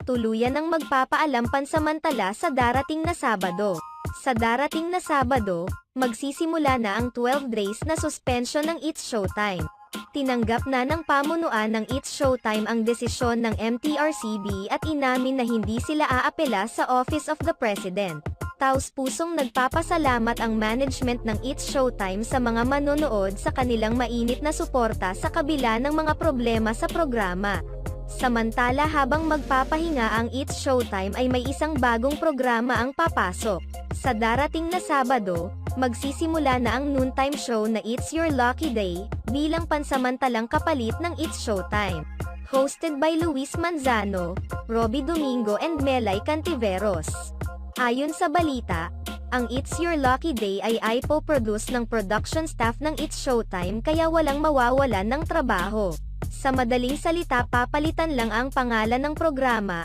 tuluyan ang magpapaalam pansamantala sa darating na Sabado. Sa darating na Sabado, magsisimula na ang 12 days na suspension ng It's Showtime. Tinanggap na ng pamunuan ng It's Showtime ang desisyon ng MTRCB at inamin na hindi sila aapela sa Office of the President. Taos-pusong nagpapasalamat ang management ng It's Showtime sa mga manonood sa kanilang mainit na suporta sa kabila ng mga problema sa programa. Samantala habang magpapahinga ang It's Showtime ay may isang bagong programa ang papasok. Sa darating na Sabado, magsisimula na ang noontime show na It's Your Lucky Day, bilang pansamantalang kapalit ng It's Showtime. Hosted by Luis Manzano, Robbie Domingo and Melay Cantiveros. Ayon sa balita, ang It's Your Lucky Day ay ipo-produce ng production staff ng It's Showtime kaya walang mawawalan ng trabaho. Sa madaling salita, papalitan lang ang pangalan ng programa